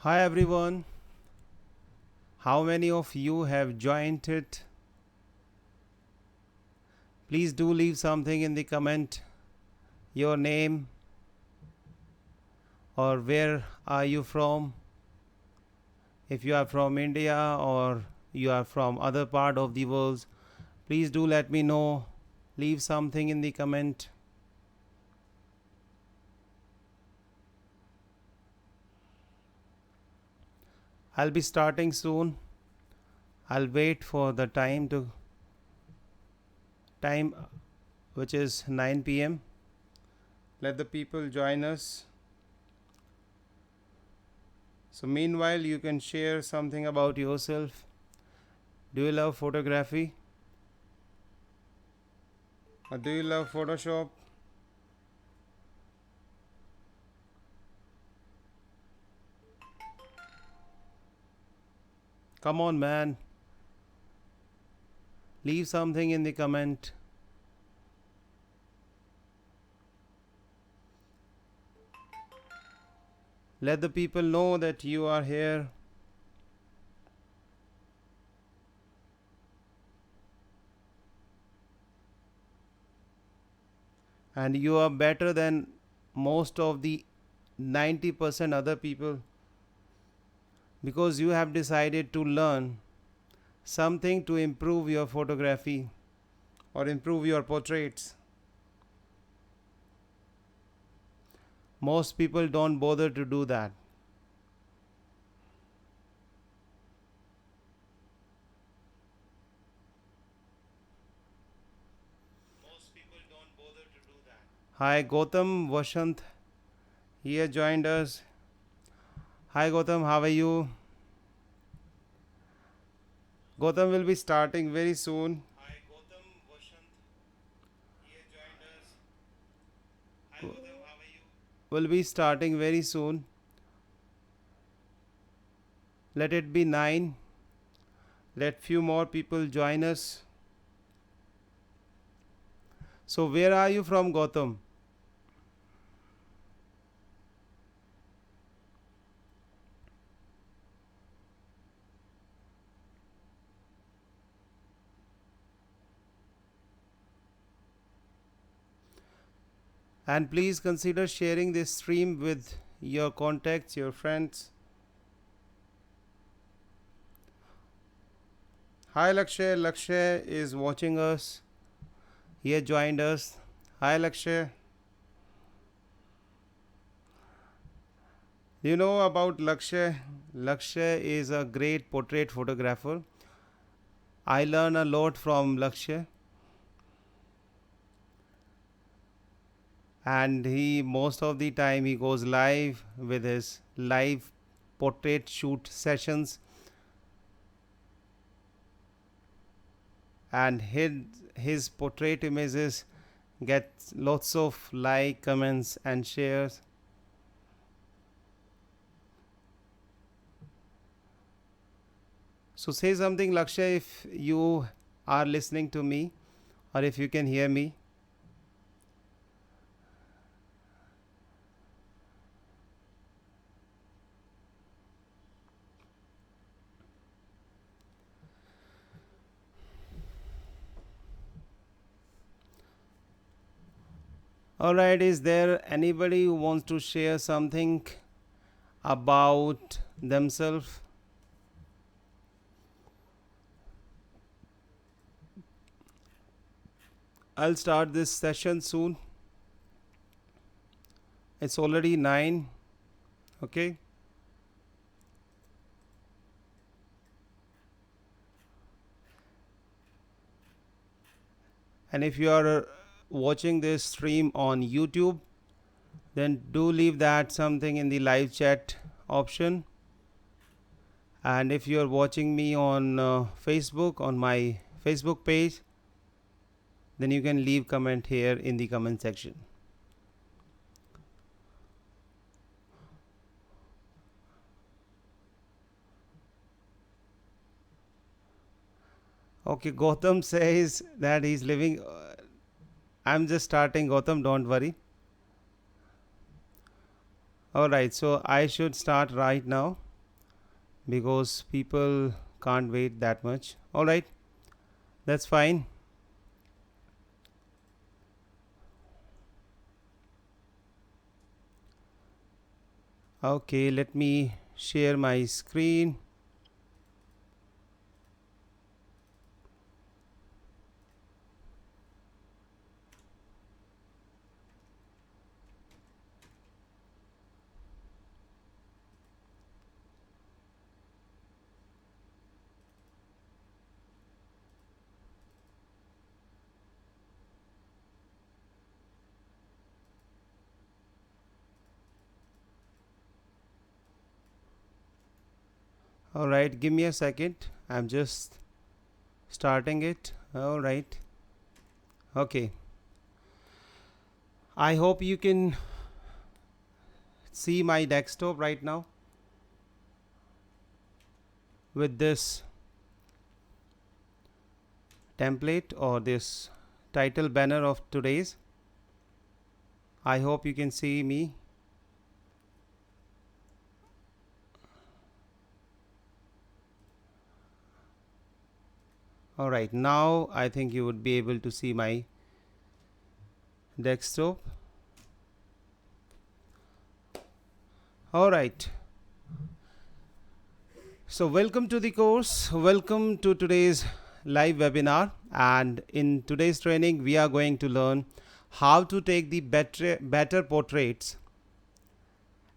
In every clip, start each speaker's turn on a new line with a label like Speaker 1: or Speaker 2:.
Speaker 1: Hi everyone, how many of you have joined it? Please do leave something in the comment, your name or where are you from. If you are from India or you are from other part of the world, please do let me know. Leave something in the comment. I'll be starting soon. I'll wait for the time which is 9 p.m. Let the people join us. So meanwhile you can share something about yourself. Do you love photography? Or do you love Photoshop? Come on man. Leave something in the comment. Let the people know that you are here. And you are better than most of the 90% other people because you have decided to learn something to improve your photography or improve your portraits. Most people don't bother to do that. Hi Gautam Vashant here joined us. Hi Gautam, how are you? Gautam will be starting very soon. Will be starting very soon. Let it be 9. Let few more people join us. So where are you from, Gautam? And please consider sharing this stream with your contacts, your friends. Hi Lakshay, Lakshay is watching us. He has joined us. Hi Lakshay. You know about Lakshay? Lakshay is a great portrait photographer. I learn a lot from Lakshay. And he most of the time he goes live with his live portrait shoot sessions, and his portrait images get lots of like, comments and shares. So say something Lakshay if you are listening to me or if you can hear me. Alright, is there anybody who wants to share something about themselves? I'll start this session soon. It's already 9. Okay. And if you are watching this stream on YouTube, then do leave that something in the live chat option. And if you are watching me on Facebook, on my Facebook page, then you can leave comment here in the comment section. Okay, Gautam says that he's living. I'm just starting, Gautam, don't worry. Alright, so I should start right now. because people can't wait that much. All right, that's fine. Okay, let me share my screen. All right, give me a second. I'm just starting it. All right. Okay. I hope you can see my desktop right now with this template or this title banner of today's. I hope you can see me. All right, now I think you would be able to see my desktop. All right. So welcome to the course. Welcome to today's live webinar. And in today's training, we are going to learn how to take the better portraits.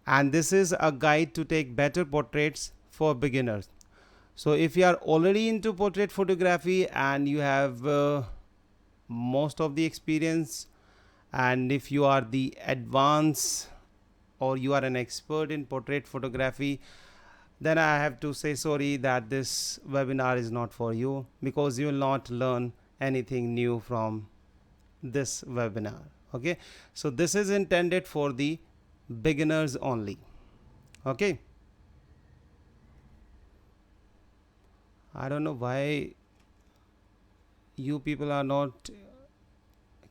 Speaker 1: And this is a guide to take better portraits for beginners. So if you are already into portrait photography and you have most of the experience, and if you are the advanced or you are an expert in portrait photography, then I have to say sorry that this webinar is not for you, because you will not learn anything new from this webinar. Okay, so this is intended for the beginners only. Okay, I don't know why you people are not.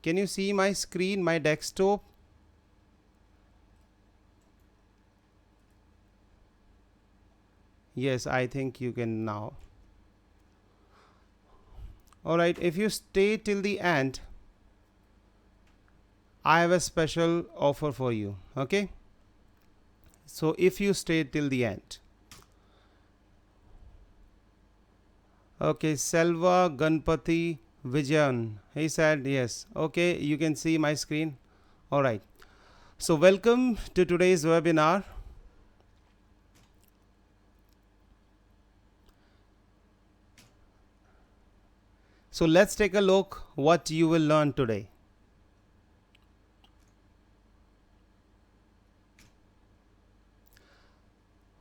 Speaker 1: Can you see my screen, my desktop? Yes, I think you can now. All right, if you stay till the end, I have a special offer for you. Okay, so if you stay till the end. Okay, Selva Ganpati Vijayan, he said yes. Okay, you can see my screen. All right, so welcome to today's webinar. So let's take a look what you will learn today.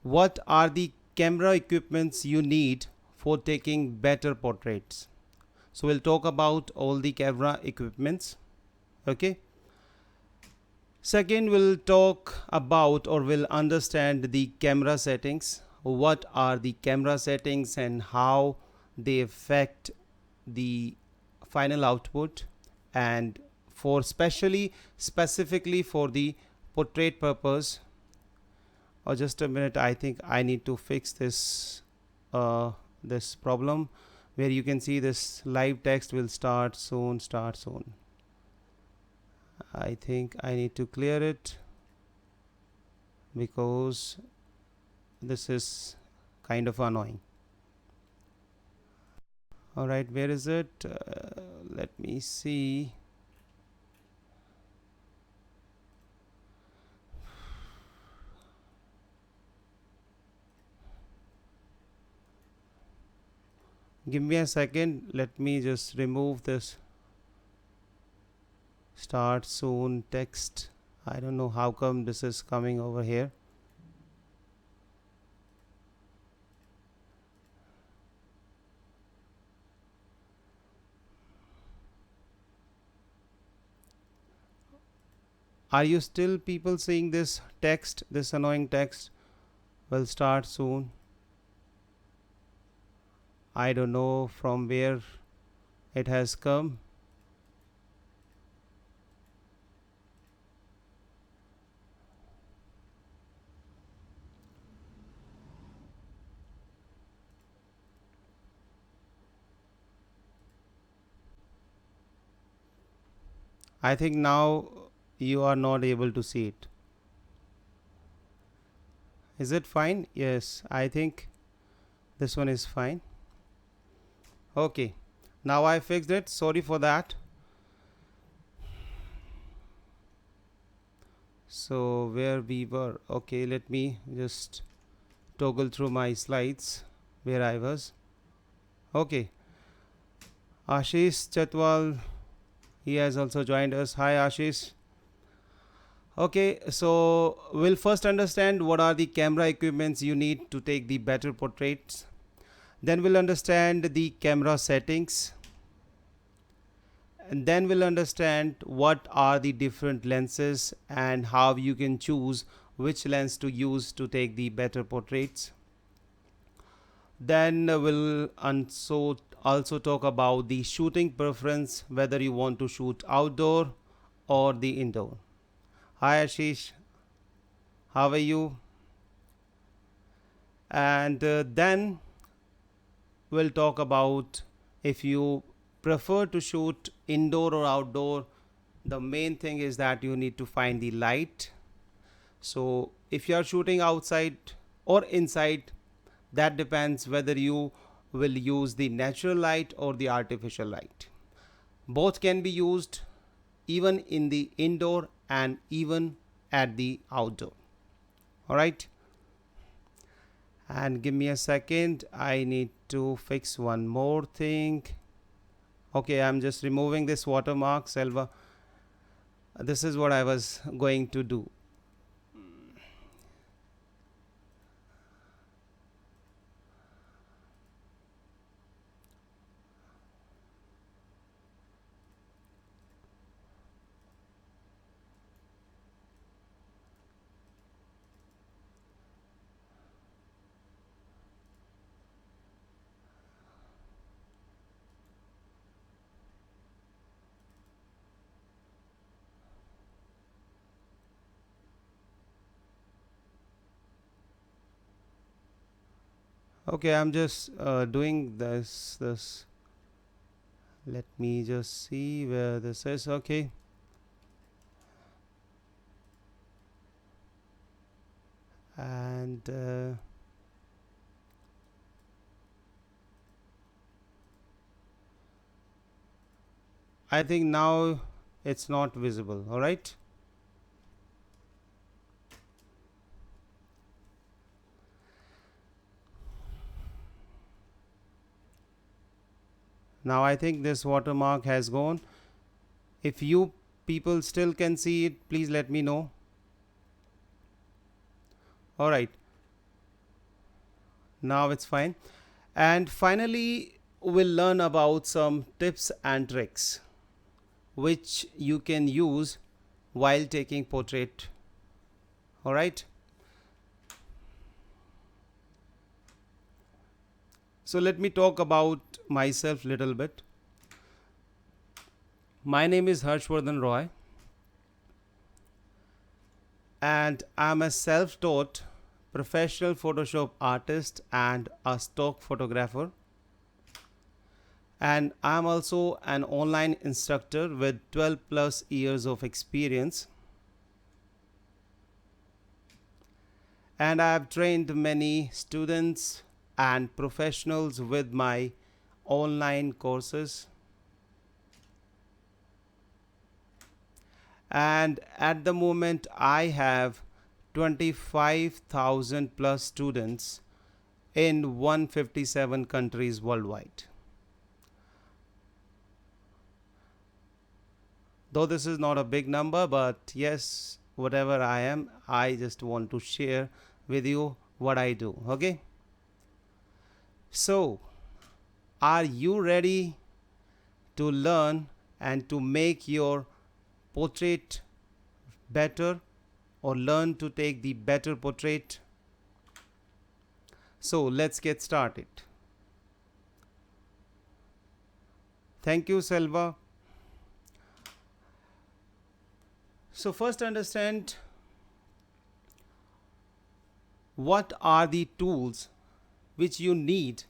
Speaker 1: What are the camera equipments you need for taking better portraits? So we'll talk about all the camera equipments. Okay. Second, we'll talk about or we'll understand the camera settings. What are the camera settings and how they affect the final output, and for specifically for the portrait purpose. Or just a minute, I think I need to fix this problem where you can see this live text will start soon. I think I need to clear it because this is kind of annoying. All right, where is it? Let me see. Give me a second. Let me just remove this start soon text. I don't know how come this is coming over here. Are you still people seeing this text, this annoying text? Will start soon. I don't know from where it has come. I think now you are not able to see it. Is it fine? Yes, I think this one is fine. Okay, now I fixed it. Sorry for that. So where we were, okay, let me just toggle through my slides where I was. Okay, Ashish Chatwal, he has also joined us. Hi Ashish. Okay, so we'll first understand what are the camera equipments you need to take the better portraits. Then we'll understand the camera settings, and then we'll understand what are the different lenses and how you can choose which lens to use to take the better portraits. Then we'll also talk about the shooting preference, whether you want to shoot outdoor or the indoor. Hi Ashish, how are you? And then we'll talk about if you prefer to shoot indoor or outdoor. The main thing is that you need to find the light. So if you are shooting outside or inside, that depends whether you will use the natural light or the artificial light. Both can be used even in the indoor and even at the outdoor. All right, and give me a second, I need to fix one more thing. Okay, I'm just removing this watermark. Selva, this is what I was going to do. Okay, I'm just doing this. Let me just see where this is. Okay, and I think now it's not visible. All right, now I think this watermark has gone. If you people still can see it, please let me know. All right, now it's fine. And finally, we'll learn about some tips and tricks which you can use while taking portrait. All right, so let me talk about myself little bit. My name is Harshvardhan Roy, and I'm a self-taught professional Photoshop artist and a stock photographer. And I'm also an online instructor with 12 plus years of experience. And I have trained many students and professionals with my online courses. And at the moment, I have 25,000 plus students in 157 countries worldwide. Though this is not a big number, but yes, whatever I am, I just want to share with you what I do. Okay, so are you ready to learn and to make your portrait better, or learn to take the better portrait? So let's get started. Thank you, Selva. So first understand what are the tools which you need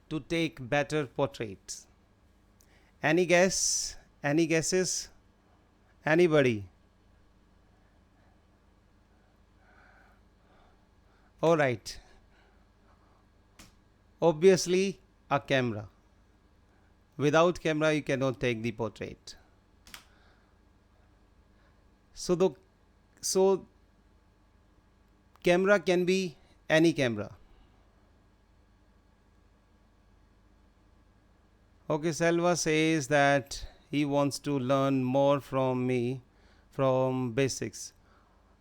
Speaker 1: to take better portraits. Any guess? Any guesses? Anybody? All right. Obviously, a camera. Without camera, you cannot take the portrait. So the so camera can be any camera. Okay, Selva says that he wants to learn more from me from basics.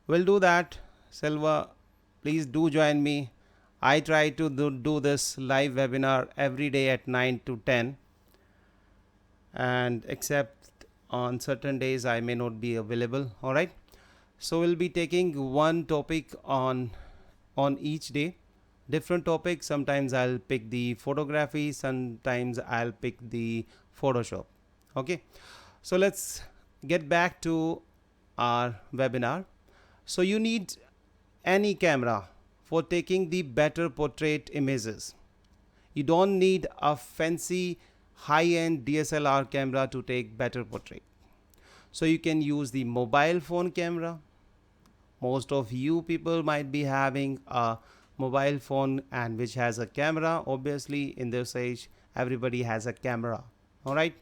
Speaker 1: We'll do that. Selva, please do join me. I try to do this live webinar every day at 9 to 10, and except on certain days I may not be available. All right. So we'll be taking one topic on each day, different topics. Sometimes I'll pick the photography, sometimes I'll pick the Photoshop. Okay, so let's get back to our webinar. So you need any camera for taking the better portrait images. You don't need a fancy high-end DSLR camera to take better portrait. So you can use the mobile phone camera. Most of you people might be having a mobile phone and which has a camera. Obviously, in this age, everybody has a camera. All right.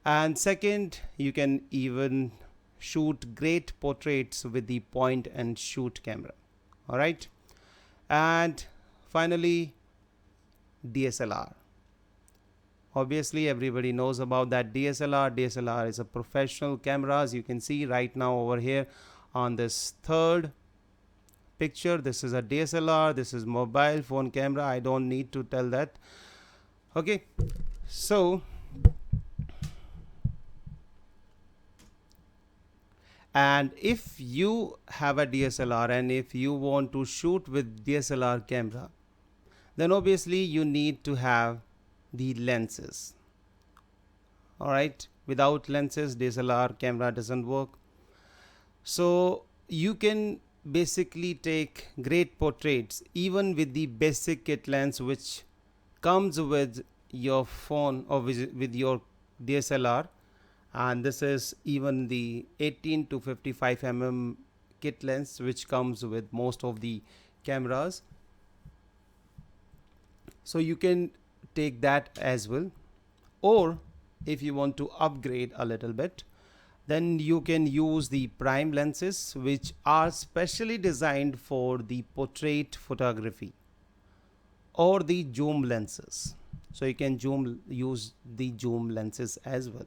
Speaker 1: And second, you can even shoot great portraits with the point and shoot camera. All right. And finally, DSLR. Obviously, everybody knows about that DSLR. DSLR is a professional camera, as you can see right now over here on this third picture. This is a DSLR. This is mobile phone camera. I don't need to tell that. Okay, so and if you have a DSLR and if you want to shoot with DSLR camera, then obviously you need to have the lenses. All right, without lenses DSLR camera doesn't work. So you can basically take great portraits even with the basic kit lens which comes with your phone or with your DSLR, and this is even the 18 to 55 mm kit lens which comes with most of the cameras. So you can take that as well, or if you want to upgrade a little bit, then you can use the prime lenses which are specially designed for the portrait photography, or the zoom lenses. So you can use the zoom lenses as well.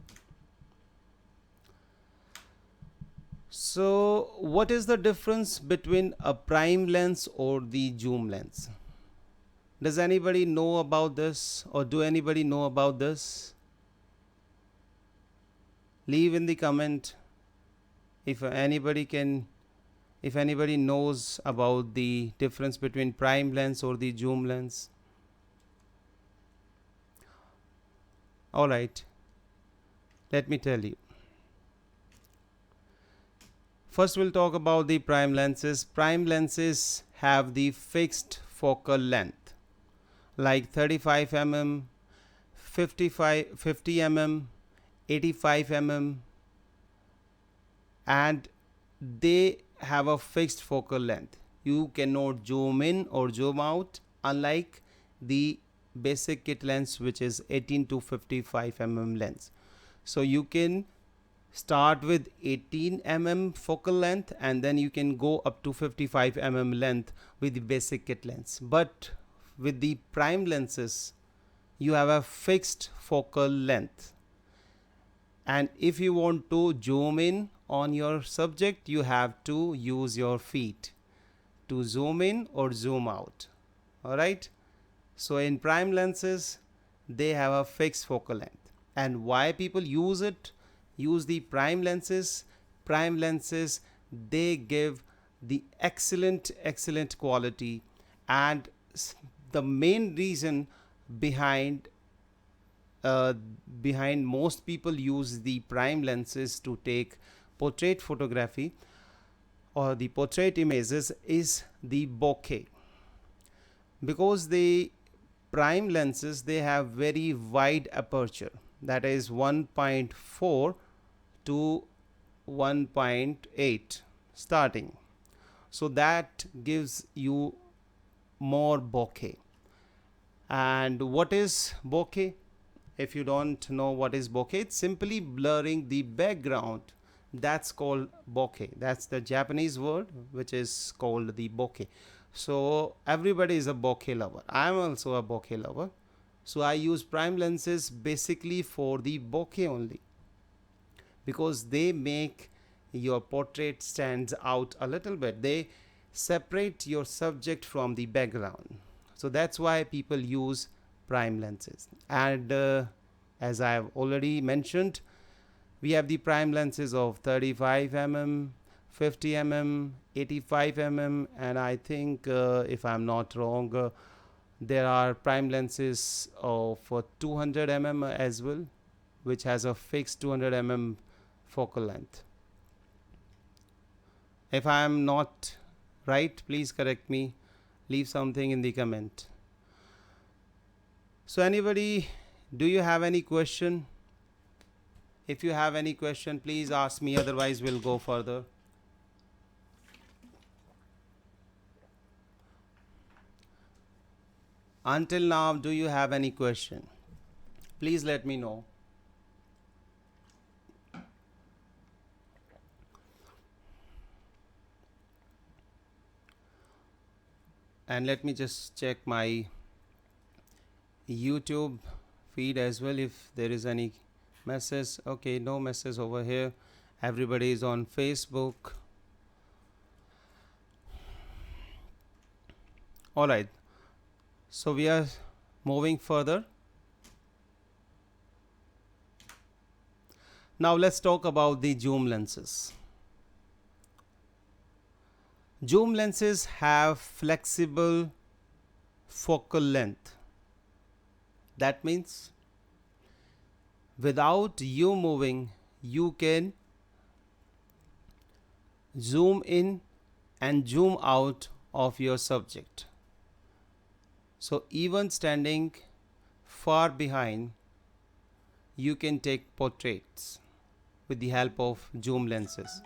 Speaker 1: So what is the difference between a prime lens or the zoom lens? Does anybody know about this, or do anybody know about this? Leave in the comment if anybody knows about the difference between prime lens or the zoom lens. All right, let me tell you. First we'll talk about the prime lenses. Prime lenses have the fixed focal length like 35 mm, 50 mm, 85 mm, and they have a fixed focal length. You cannot zoom in or zoom out, unlike the basic kit lens which is 18 to 55 mm lens. So you can start with 18 mm focal length and then you can go up to 55 mm length with the basic kit lens. But with the prime lenses you have a fixed focal length, and if you want to zoom in on your subject you have to use your feet to zoom in or zoom out. All right, so in prime lenses they have a fixed focal length. And why people use the prime lenses? Prime lenses, they give the excellent quality, and the main reason behind most people use the prime lenses to take portrait photography or the portrait images is the bokeh, because the prime lenses, they have very wide aperture, that is 1.4 to 1.8 starting. So that gives you more bokeh. And what is bokeh? If you don't know what is bokeh, it's simply blurring the background. That's called bokeh. That's the Japanese word which is called the bokeh. So everybody is a bokeh lover. I'm also a bokeh lover. So I use prime lenses basically for the bokeh only, because they make your portrait stands out a little bit. They separate your subject from the background. So that's why people use prime lenses. And as I have already mentioned, we have the prime lenses of 35 mm, 50 mm, 85 mm, and I think if I'm not wrong, there are prime lenses of 200 mm as well, which has a fixed 200 mm focal length. If I am not right, please correct me, leave something in the comment. So anybody, do you have any question? If you have any question, please ask me, otherwise we'll go further. Until now, do you have any question? Please let me know. And let me just check my YouTube feed as well if there is any message. Okay, no message over here. Everybody is on Facebook. All right, so we are moving further. Now let's talk about the zoom lenses. Zoom lenses have flexible focal length. That means without you moving, you can zoom in and zoom out of your subject. So even standing far behind, you can take portraits with the help of zoom lenses.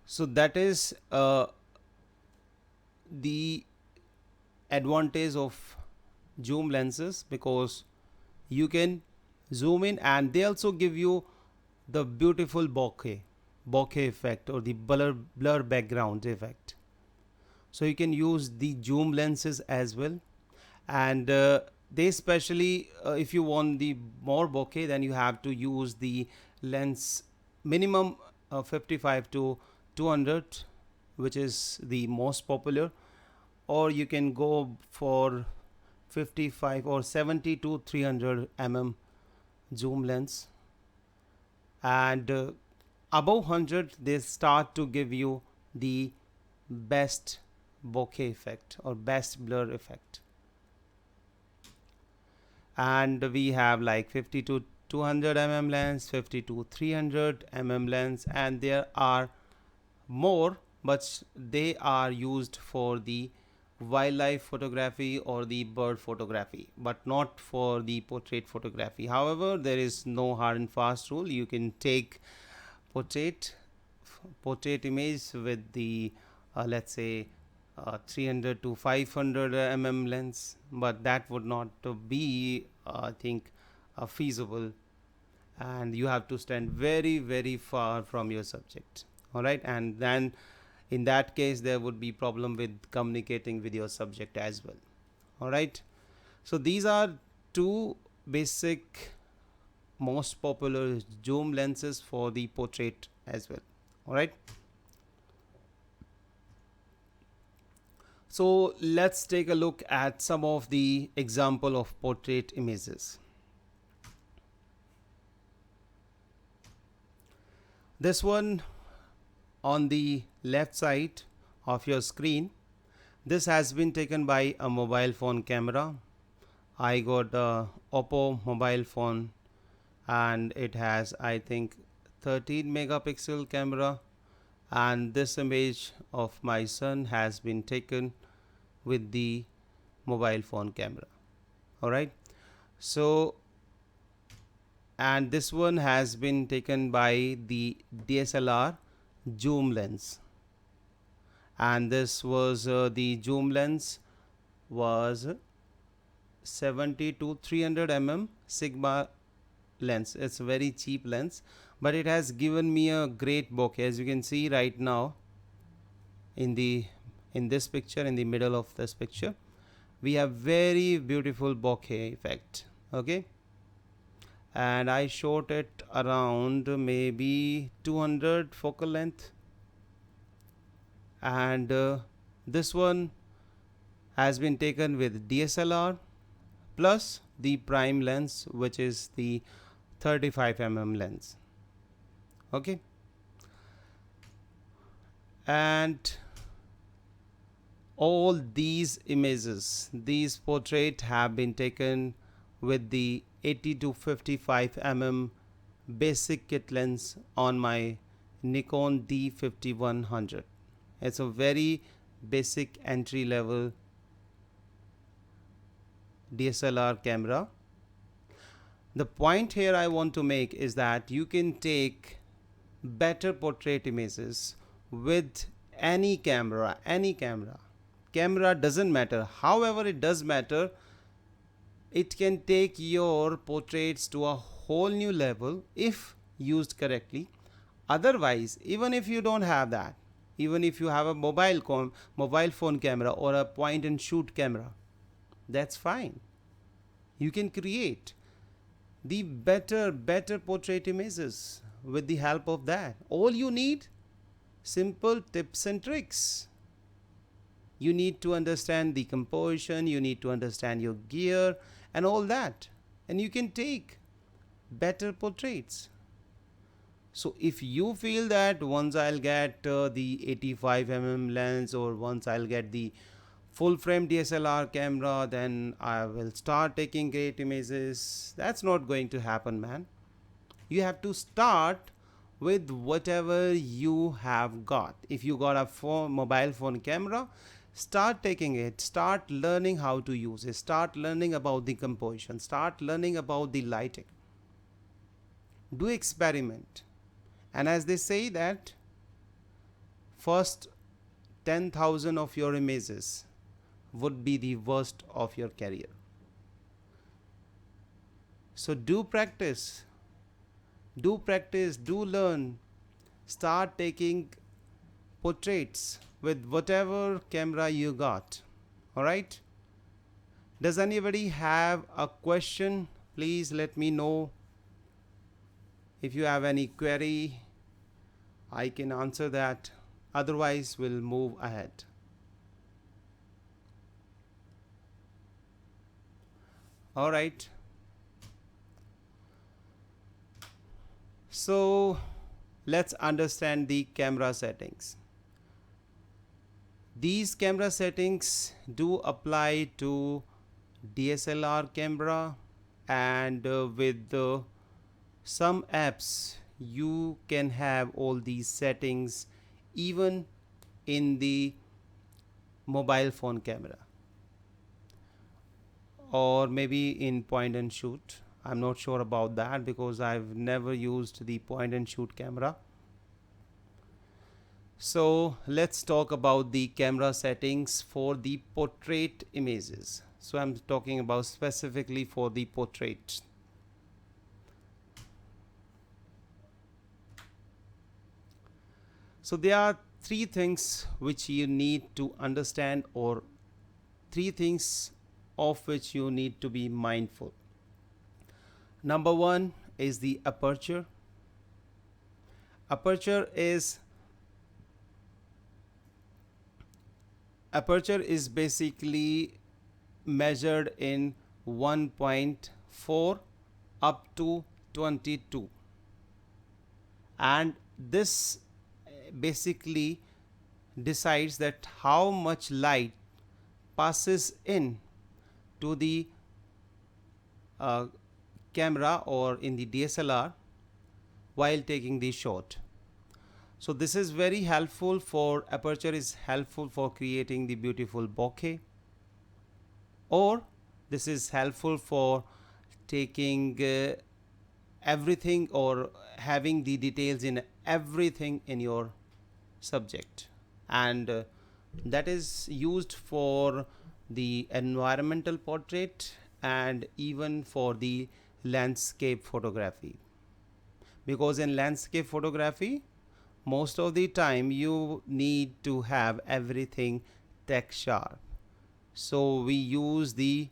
Speaker 1: So that is the advantage of zoom lenses, because you can zoom in and they also give you the beautiful bokeh effect, or the blur background effect. So you can use the zoom lenses as well, and they especially if you want the more bokeh, then you have to use the lens minimum 55 to 200, which is the most popular, or you can go for 55 or 70 to 300 mm zoom lens, and above 100 they start to give you the best bokeh effect or best blur effect. And we have like 50 to 200 mm lens, 50 to 300 mm lens, and there are more, but they are used for the wildlife photography or the bird photography, but not for the portrait photography. However, there is no hard and fast rule. You can take portrait image with the let's say 300 to 500 mm lens, but that would not be I think feasible, and you have to stand very far from your subject. All right, and then in that case there would be problem with communicating with your subject as well. All right, so these are two basic most popular zoom lenses for the portrait as well. All right, so let's take a look at some of the example of portrait images. This one on the left side of your screen, this has been taken by a mobile phone camera. I got a Oppo mobile phone, and it has I think 13 megapixel camera, and this image of my son has been taken with the mobile phone camera. All right, so and this one has been taken by the DSLR zoom lens, and this was the zoom lens was 70 to 300 sigma lens. It's a very cheap lens, but it has given me a great bokeh. As you can see right now in this picture, in the middle of this picture, we have very beautiful bokeh effect. Okay, and I shot it around maybe 200 focal length, and this one has been taken with DSLR plus the prime lens, which is the 35 lens. Okay, and all these images, these portraits have been taken with the 80 to 55 basic kit lens on my Nikon D5100. It's a very basic entry level DSLR camera. The point here I want to make is that you can take better portrait images with any camera. Camera doesn't matter. However, it does matter. It can take your portraits to a whole new level if used correctly. Otherwise, even if you don't have that, even if you have a mobile phone camera or a point and shoot camera, that's fine. You can create the better portrait images with the help of that. All you need, simple tips and tricks. You need to understand the composition, you need to understand your gear and all that, and you can take better portraits. So if you feel that once I'll get the 85 lens, or once I'll get the full frame DSLR camera, then I will start taking great images, that's not going to happen, man. You have to start with whatever you have got. If you got a mobile phone camera, start taking it, start learning how to use it, start learning about the composition, start learning about the lighting. Do experiment. And as they say that first 10,000 of your images would be the worst of your career. So do practice, do learn, start taking portraits with whatever camera you got. Alright, does anybody have a question? Please let me know. If you have any query, I can answer that. Otherwise, we'll move ahead. Alright, so let's understand the camera settings. These camera settings do apply to DSLR camera, and with some apps you can have all these settings even in the mobile phone camera, or maybe in point and shoot. I'm not sure about that because I've never used the point and shoot camera. So let's talk about the camera settings for the portrait images. So I'm talking about specifically for the portraits. So there are three things which you need to understand, or three things of which you need to be mindful. Number one is the aperture. Aperture is basically measured in 1.4 up to 22, and this basically decides that how much light passes in to the camera or in the DSLR while taking the shot. So this is very helpful for aperture, is helpful for creating the beautiful bokeh, or this is helpful for taking everything or having the details in everything in your subject. And that is used for the environmental portrait and even for the landscape photography, because in landscape photography most of the time you need to have everything tech sharp. So we use the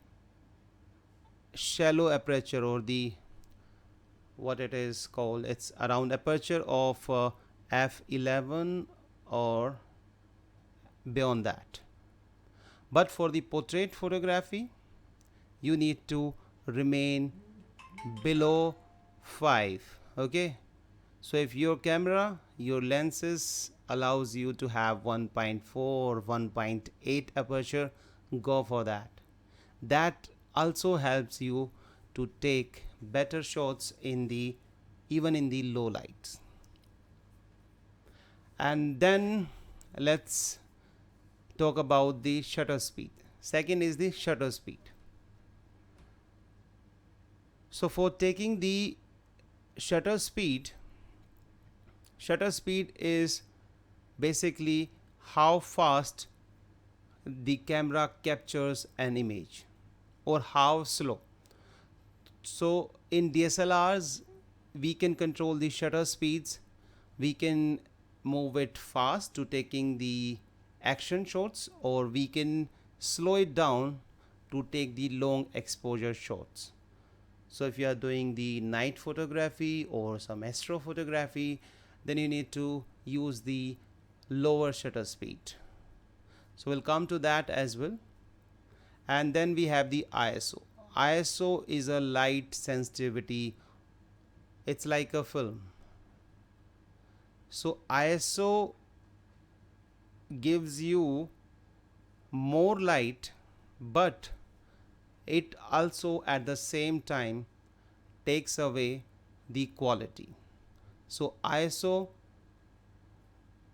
Speaker 1: shallow aperture, or the what it is called, it's around aperture of f11 or beyond that. But for the portrait photography you need to remain below 5. Okay, so if your camera, your lenses allows you to have 1.4 or 1.8 aperture, go for that. That also helps you to take better shots in the even in the low lights. And then let's talk about the shutter speed. Second is the shutter speed. So for taking the shutter speed is basically how fast the camera captures an image or how slow. So in DSLRs we can control the shutter speeds. We can move it fast to taking the action shots, or we can slow it down to take the long exposure shots. So if you are doing the night photography or some astro photography, then you need to use the lower shutter speed. So we'll come to that as well. And then we have the ISO. ISO is a light sensitivity. It's like a film. So ISO gives you more light, but it also at the same time takes away the quality. So ISO,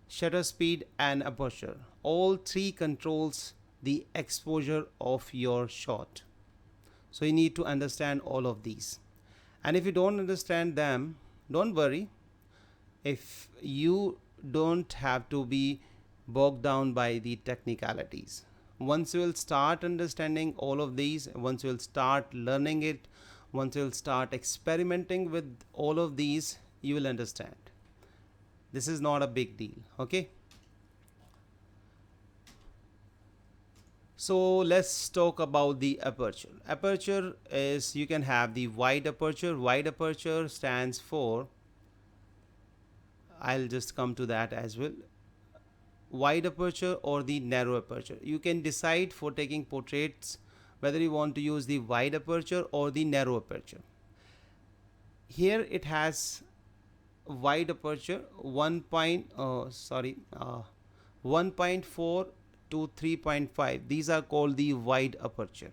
Speaker 1: shutter speed and aperture, all three controls the exposure of your shot. So you need to understand all of these. And if you don't understand them, don't worry. If you don't have to be bogged down by the technicalities. Once you will start understanding all of these, once you will start learning it, once you will start experimenting with all of these, you will understand. This is not a big deal. Okay. So let's talk about the aperture. Aperture is, you can have the wide aperture. Wide aperture stands for, I'll just come to that as well, wide aperture or the narrow aperture. You can decide for taking portraits whether you want to use the wide aperture or the narrow aperture. Here it has wide aperture 1.4 to 3.5. These are called the wide aperture,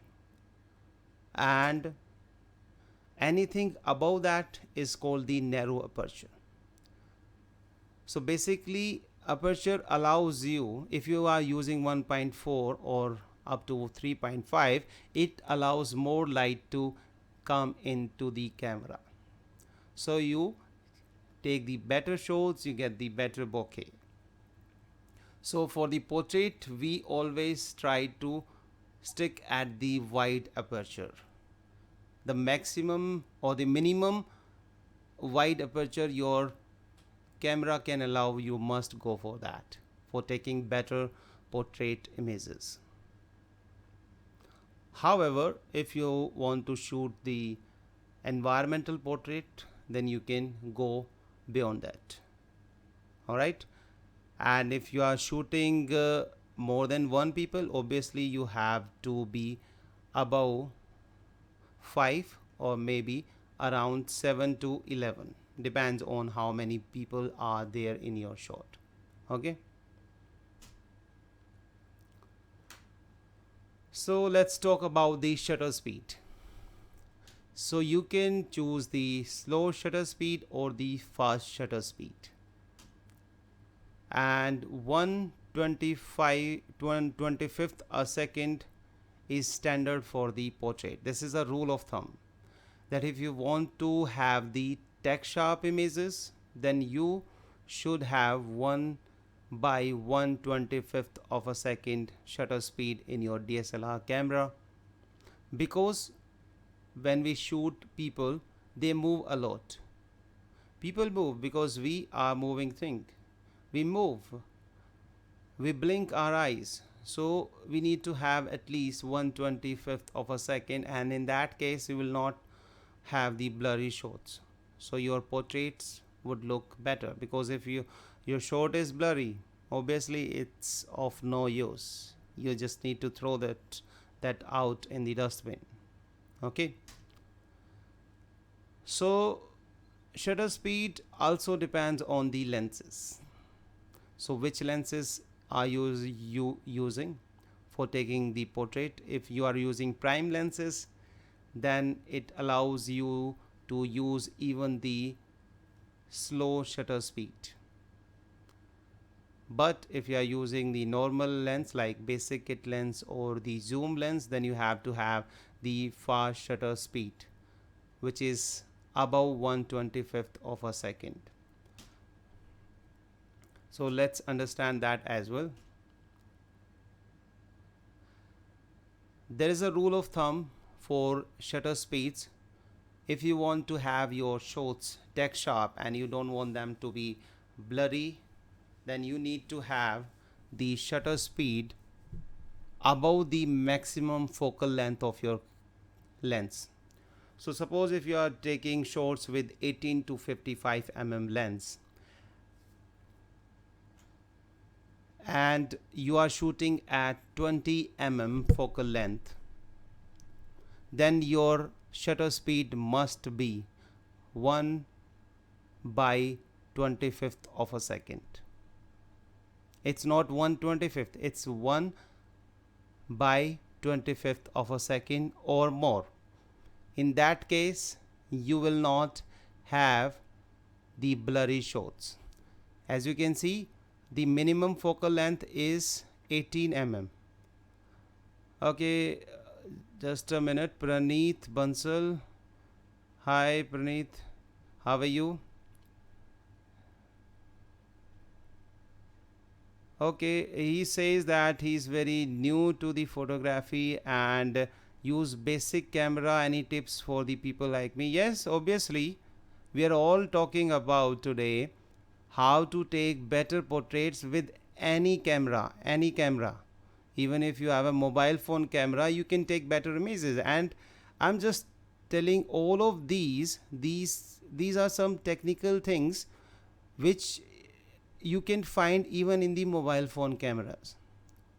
Speaker 1: and anything above that is called the narrow aperture. So basically aperture allows you, if you are using 1.4 or up to 3.5, it allows more light to come into the camera. So you take the better shots, you get the better bokeh. So for the portrait, we always try to stick at the wide aperture. The maximum or the minimum wide aperture your camera can allow, you must go for that for taking better portrait images. However, if you want to shoot the environmental portrait, then you can go beyond that. All right. And if you are shooting more than one people, obviously you have to be above 5 or maybe around 7 to 11, depends on how many people are there in your shot. Okay. So let's talk about the shutter speed. So you can choose the slow shutter speed or the fast shutter speed, and 1/25th a second is standard for the portrait. This is a rule of thumb. that if you want to have the text sharp images, then you should have 1 by 1/25th of a second shutter speed in your DSLR camera, because when we shoot people, they move a lot. People move because we are moving thing. We move, we blink our eyes, so we need to have at least 1/25th of a second, and in that case you will not have the blurry shots, so your portraits would look better. Because if your shot is blurry, obviously it's of no use. You just need to throw that out in the dustbin. Okay, so shutter speed also depends on the lenses. So which lenses are you using for taking the portrait? If you are using prime lenses, then it allows you to use even the slow shutter speed. But if you are using the normal lens like basic kit lens or the zoom lens, then you have to have the fast shutter speed, which is above 1/25th of a second. So let's understand that as well. There is a rule of thumb for shutter speeds. If you want to have your shots text sharp and you don't want them to be blurry, then you need to have the shutter speed above the maximum focal length of your lens. So suppose if you are taking shots with 18 to 55 mm lens and you are shooting at 20 mm focal length, then your shutter speed must be 1 by 25th of a second. It's not 1/25th, it's 1 by 25th of a second or more. In that case, you will not have the blurry shots. As you can see, the minimum focal length is 18 mm. Okay, just a minute. Praneeth Bansal. Hi Praneeth, how are you? Okay, he says that he's very new to the photography and use basic camera. Any tips for the people like me? Yes, obviously, we are all talking about today how to take better portraits with any camera, any camera. Even if you have a mobile phone camera, you can take better images. And I'm just telling all of these are some technical things which you can find even in the mobile phone cameras.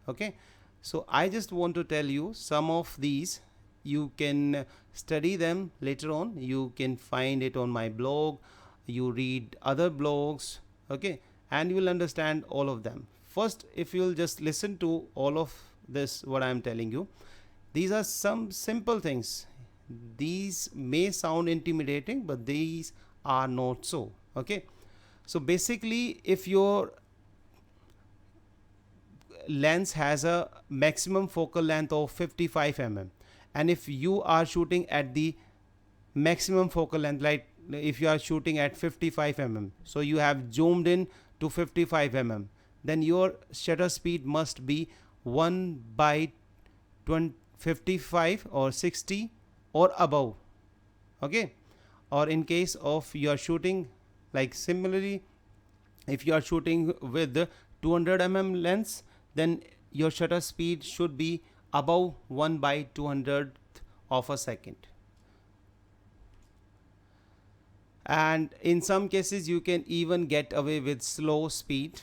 Speaker 1: Okay, so I just want to tell you some of these. You can study them later on. You can find it on my blog, you read other blogs, okay, and you will understand all of them. First, if you'll just listen to all of this what I'm telling you, these are some simple things. These may sound intimidating, but these are not so. Okay, so basically, if your lens has a maximum focal length of 55 mm, and if you are shooting at the maximum focal length, like if you are shooting at 55 mm, so you have zoomed in to 55 mm, then your shutter speed must be 1 by 55 or 60 or above. Okay, or in case of you are shooting, like similarly, if you are shooting with 200 mm lens, then your shutter speed should be above 1 by 200th of a second. And in some cases you can even get away with slow speed,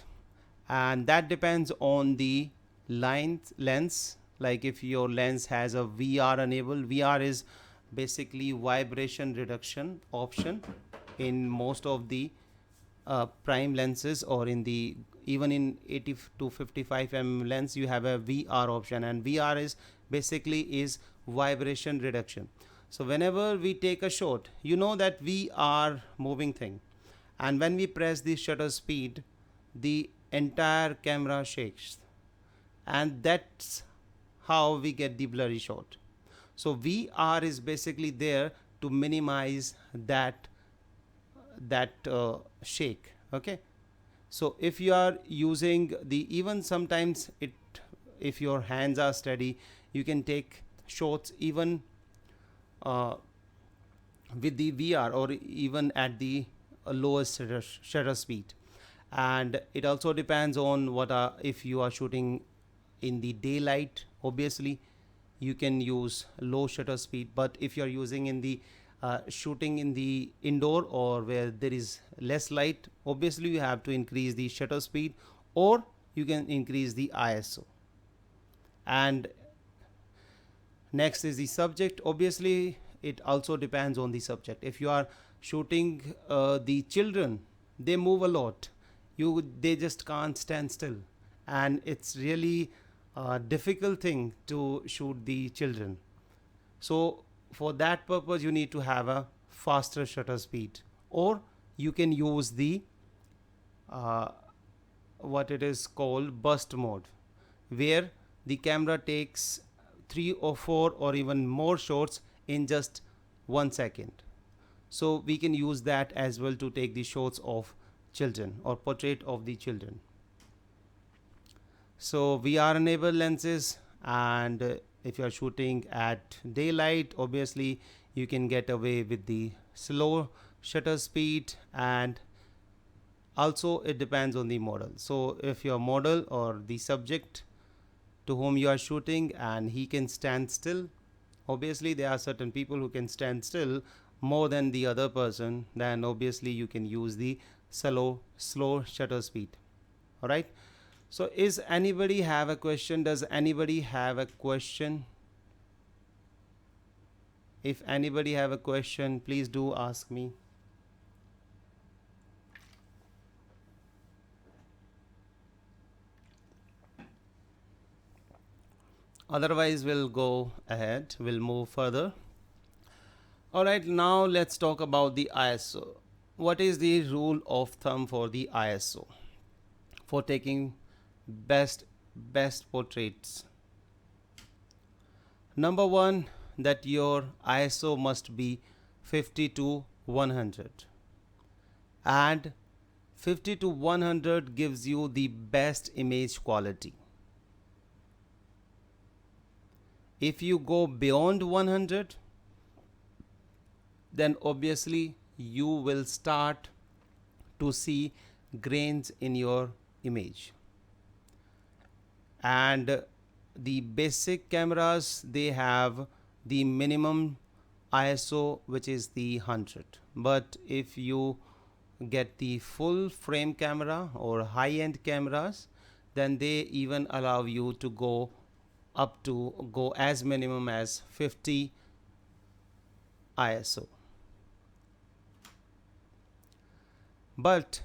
Speaker 1: and that depends on the lens. Like if your lens has a VR enabled, VR is basically vibration reduction option in most of the prime lenses, or in the even in 80 to 55 mm lens you have a VR option, and VR is basically is vibration reduction. So whenever we take a shot, you know that we are moving thing, and when we press the shutter speed, the entire camera shakes, and that's how we get the blurry shot. So VR is basically there to minimize that shake. Okay, so if you are using the, even sometimes it, if your hands are steady, you can take shots even uh, with the VR or even at the lowest shutter speed. And it also depends on what are, if you are shooting in the daylight, obviously you can use low shutter speed, but if you are using in the shooting in the indoor or where there is less light, obviously you have to increase the shutter speed, or you can increase the ISO. And next is the subject. Obviously it also depends on the subject. If you are shooting the children, they move a lot, they just can't stand still, and it's really a difficult thing to shoot the children. So for that purpose you need to have a faster shutter speed, or you can use the uh, what it is called burst mode, where the camera takes 3 or 4 or even more shots in just 1 second. So we can use that as well to take the shots of children or portrait of the children. So VR enabled lenses, and if you are shooting at daylight, obviously you can get away with the slow shutter speed, and also it depends on the model. So if your model or the subject to whom you are shooting and he can stand still, obviously there are certain people who can stand still more than the other person, then obviously you can use the slow shutter speed. All right, so is anybody have a question? Does anybody have a question? If anybody have a question, please do ask me. Otherwise we'll go ahead, we'll move further. All right, now let's talk about the ISO. What is the rule of thumb for the ISO for taking best portraits? Number one, that your ISO must be 50 to 100, and 50 to 100 gives you the best image quality. If you go beyond 100, then obviously you will start to see grains in your image. And the basic cameras, they have the minimum ISO, which is the 100. But if you get the full frame camera or high end cameras, then they even allow you to go as minimum as 50 ISO. But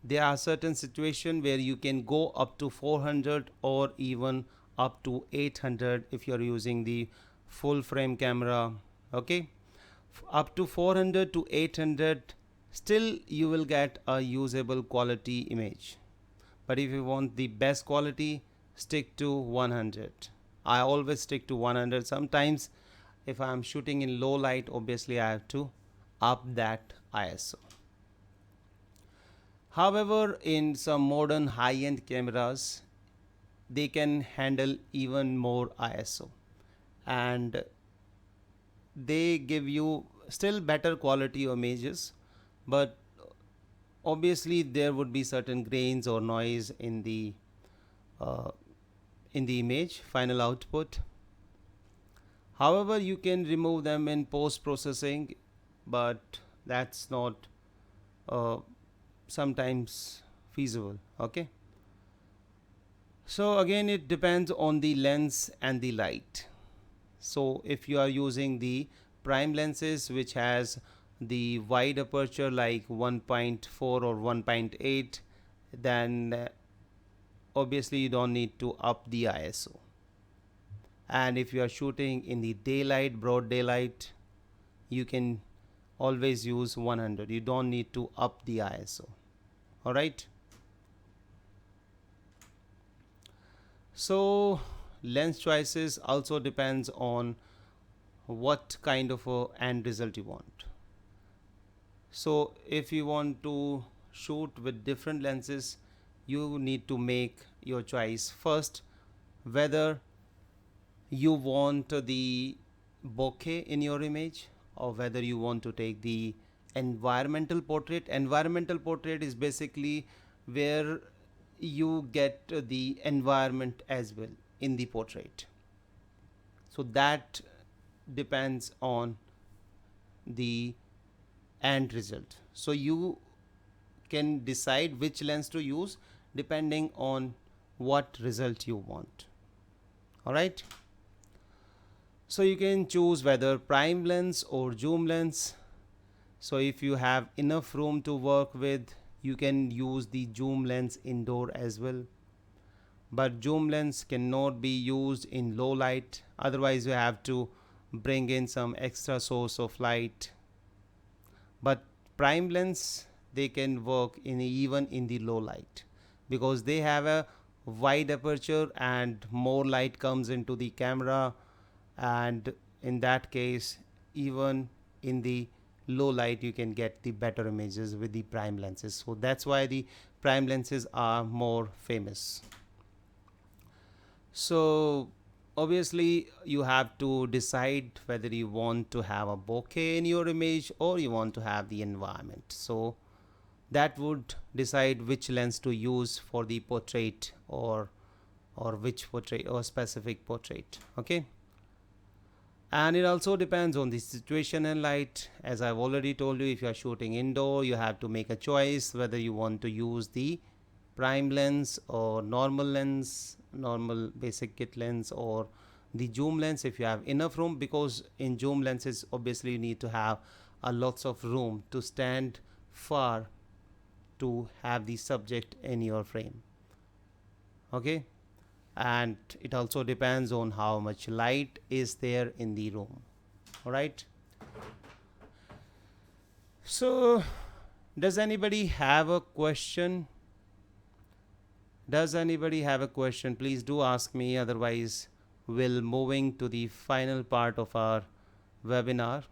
Speaker 1: there are certain situations where you can go up to 400 or even up to 800 if you are using the full frame camera. Okay, up to 400 to 800, still you will get a usable quality image. But if you want the best quality, stick to 100. I always stick to 100. Sometimes if I am shooting in low light, obviously I have to up that ISO. However, in some modern high-end cameras, they can handle even more ISO, and they give you still better quality images, but obviously there would be certain grains or noise uh, in the image final output. However, you can remove them in post processing, but that's not uh, sometimes feasible. Okay, so again it depends on the lens and the light. So if you are using the prime lenses which has the wide aperture like 1.4 or 1.8, then obviously you don't need to up the ISO. And if you are shooting in the daylight, broad daylight, you can always use 100. You don't need to up the ISO. All right, so lens choices also depends on what kind of a end result you want. So if you want to shoot with different lenses, you need to make your choice first, whether you want the bokeh in your image or whether you want to take the environmental portrait. Environmental portrait is basically where you get the environment as well in the portrait. So that depends on the end result. So you can decide which lens to use depending on what result you want. All right. So you can choose whether prime lens or zoom lens. So if you have enough room to work with, you can use the zoom lens indoor as well. But zoom lens cannot be used in low light, otherwise you have to bring in some extra source of light. But prime lens, they can work even in the low light because they have a wide aperture and more light comes into the camera, and in that case even in the low light you can get the better images with the prime lenses. So that's why the prime lenses are more famous. So obviously you have to decide whether you want to have a bokeh in your image or you want to have the environment. So that would decide which lens to use for the portrait or which portrait or specific portrait. Okay. And it also depends on the situation and light. As I've already told you, if you are shooting indoor, you have to make a choice whether you want to use the prime lens or normal basic kit lens, or the zoom lens if you have enough room, because in zoom lenses obviously you need to have a lots of room to stand far to have the subject in your frame. Okay. And it also depends on how much light is there in the room. All right. So does anybody have a question? Please do ask me, otherwise we'll moving to the final part of our webinar,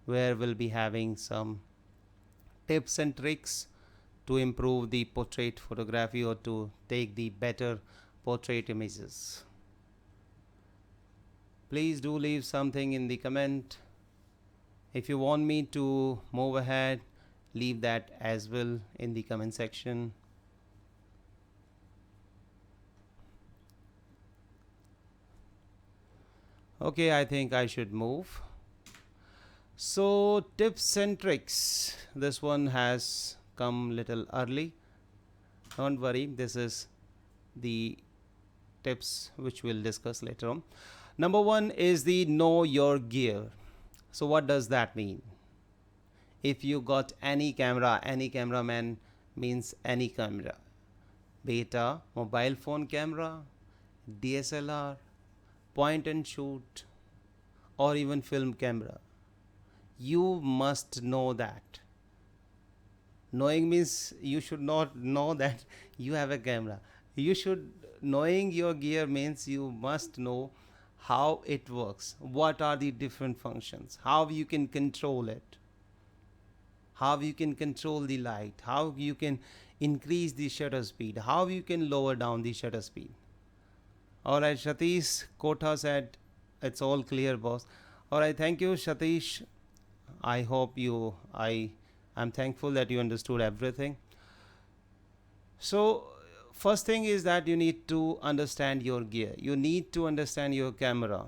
Speaker 1: where we'll be having some tips and tricks to improve the portrait photography or to take the better portrait images. Please do leave something in the comment. If you want me to move ahead, leave that as well in the comment section. Okay, I think I should move. So tips and tricks, this one has come little early. Don't worry, this is the tips which we'll discuss later on. Number one is the know your gear. So what does that mean? If you got any camera, any cameraman means any camera, be it a mobile phone camera, DSLR, point and shoot, or even film camera, you must know that. Knowing means you should not know that you have a camera. Knowing your gear means you must know how it works, what are the different functions, how you can control it, how you can control the light, how you can increase the shutter speed, how you can lower down the shutter speed. All right, Satish Kotha said it's all clear, boss. All right, thank you, Satish. I'm thankful that you understood everything. So first thing is that you need to understand your gear. You need to understand your camera.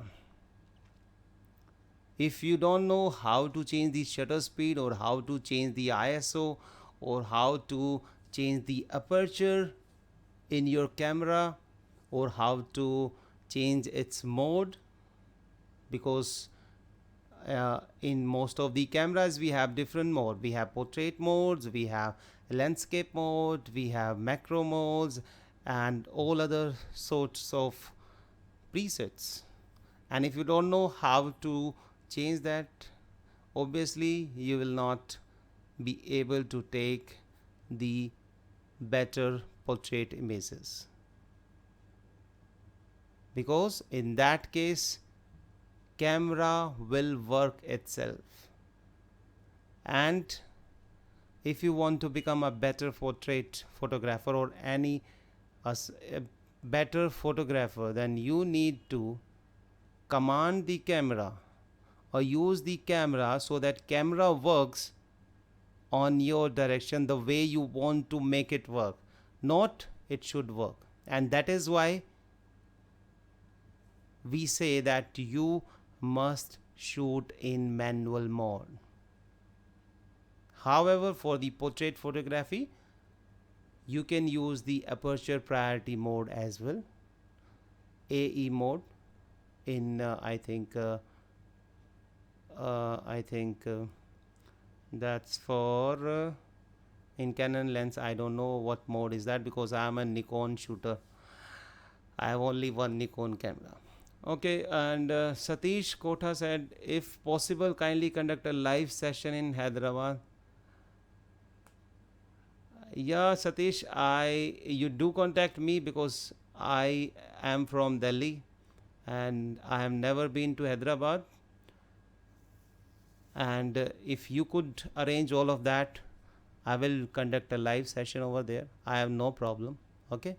Speaker 1: If you don't know how to change the shutter speed or how to change the ISO or how to change the aperture in your camera or how to change its mode, because in most of the cameras we have different mode. We have portrait modes, we have landscape mode, we have macro modes, and all other sorts of presets. And if you don't know how to change that, obviously you will not be able to take the better portrait images, because in that case camera will work itself. And if you want to become a better portrait photographer or a better photographer, then you need to command the camera or use the camera so that camera works on your direction the way you want to make it work, not it should work. And that is why we say that you must shoot in manual mode. However, for the portrait photography, you can use the aperture priority mode as well, AE mode in I think that's for in Canon lens. I don't know what mode is that because I am a Nikon shooter. I have only one Nikon camera. Okay, and Satish Kotha said, if possible, kindly conduct a live session in Hyderabad. Yeah, Satish, you do contact me because I am from Delhi and I have never been to Hyderabad. And if you could arrange all of that, I will conduct a live session over there. I have no problem. Okay.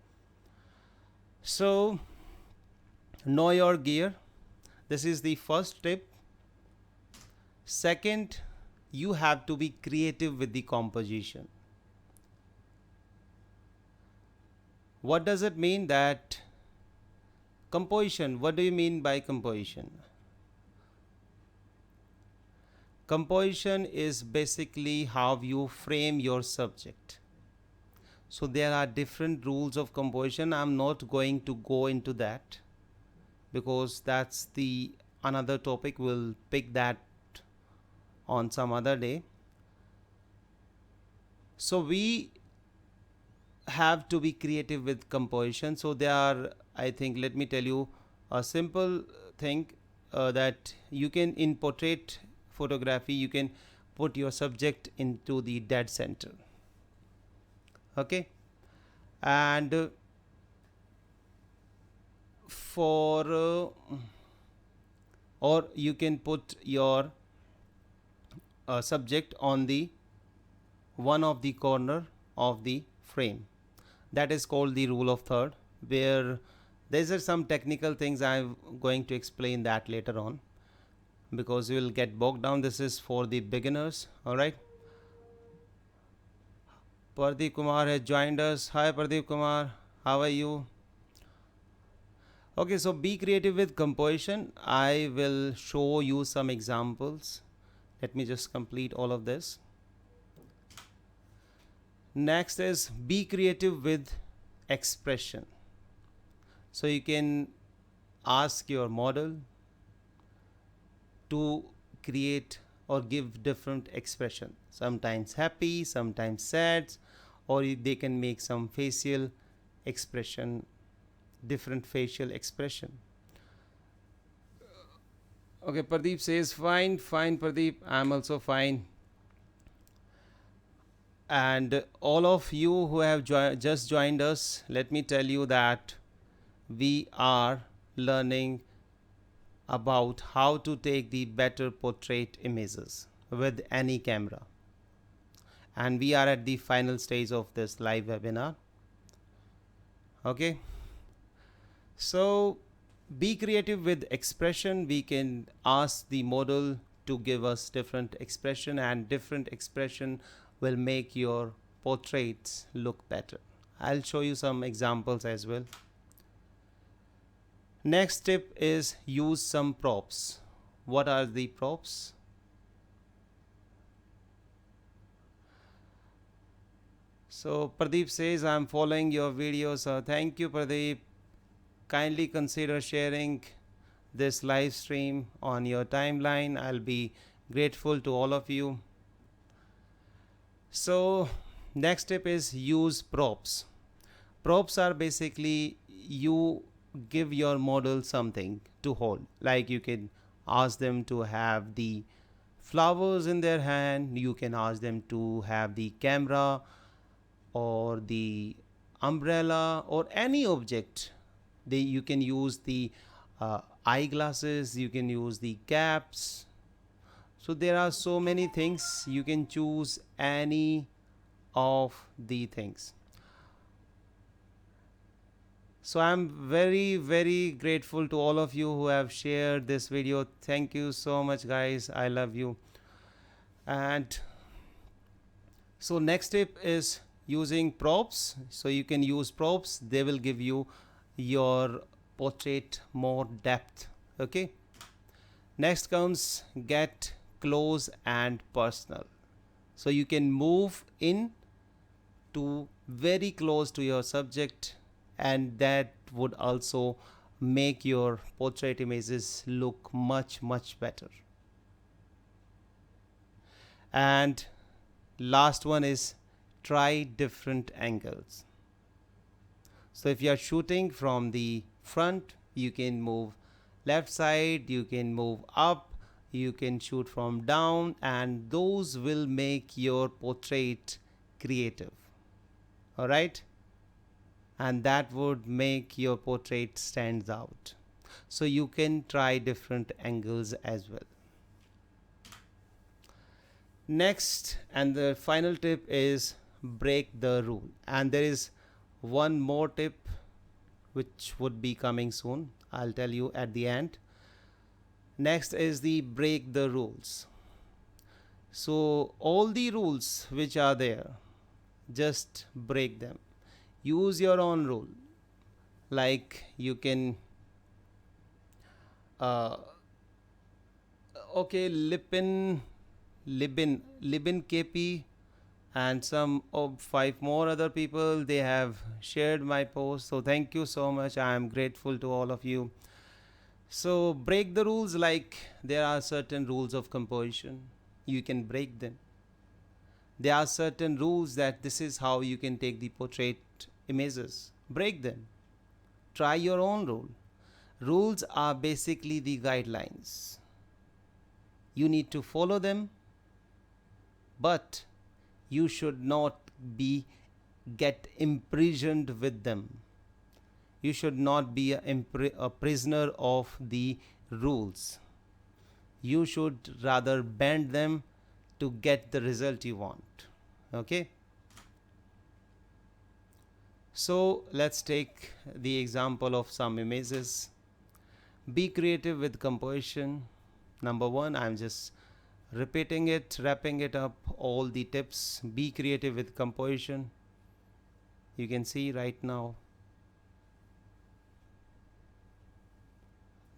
Speaker 1: So, know your gear. This is the first tip. Second, you have to be creative with the composition. What does it mean that composition? What do you mean by composition? Composition is basically how you frame your subject. So there are different rules of composition. I'm not going to go into that because that's the another topic. We'll pick that on some other day. So we have to be creative with composition. So there are, I think, let me tell you a simple thing that you can, in portrait photography, you can put your subject into the dead center. Okay, and or you can put your subject on the one of the corner of the frame. That is called the rule of third, where these are some technical things. I'm going to explain that later on because you will get bogged down. This is for the beginners. All right. Pradeep Kumar has joined us. Hi Pradeep Kumar, how are you? Okay, so be creative with composition. I will show you some examples. Let me just complete all of this. Next is be creative with expression. So you can ask your model to create or give different expression, sometimes happy, sometimes sad, or they can make some facial expression, different facial expression. Okay, Pradeep says fine Pradeep, I'm also fine. And all of you who have just joined us, let me tell you that we are learning about how to take the better portrait images with any camera, and we are at the final stage of this live webinar. Okay, so be creative with expression. We can ask the model to give us different expression, and different expression will make your portraits look better. I'll show you some examples as well. Next tip is use some props. What are the props? So Pradeep says, I'm following your videos. Thank you, Pradeep. Kindly consider sharing this live stream on your timeline. I'll be grateful to all of you. So next tip is use props. Props are basically you give your model something to hold, like you can ask them to have the flowers in their hand, you can ask them to have the camera or the umbrella or any object. You can use the eyeglasses, you can use the caps. So there are so many things, you can choose any of the things. So I'm very grateful to all of you who have shared this video. Thank you so much, guys. I love you. And so next tip is using props. So you can use props, they will give you your portrait more depth. Okay, next comes get close and personal. So you can move in to very close to your subject, and that would also make your portrait images look much better. And last one is try different angles. So if you are shooting from the front, you can move left side, you can move up, you can shoot from down, and those will make your portrait creative. All right, and that would make your portrait stands out. So you can try different angles as well. Next and the final tip is break the rule, and there is one more tip which would be coming soon. I'll tell you at the end. Next is the break the rules. So all the rules which are there, just break them. Use your own rule. Like you can okay, Libin KP and some of 5 more other people, they have shared my post. So thank you so much. I am grateful to all of you. So break the rules, like there are certain rules of composition. You can break them. There are certain rules that this is how you can take the portrait images. Break them. Try your own rule. Rules are basically the guidelines. You need to follow them, but you should not get imprisoned with them. You should not be a prisoner of the rules. You should rather bend them to get the result you want. Okay, so let's take the example of some images. Be creative with composition. Number 1, I'm just repeating it, wrapping it up, all the tips. Be creative with composition. You can see right now,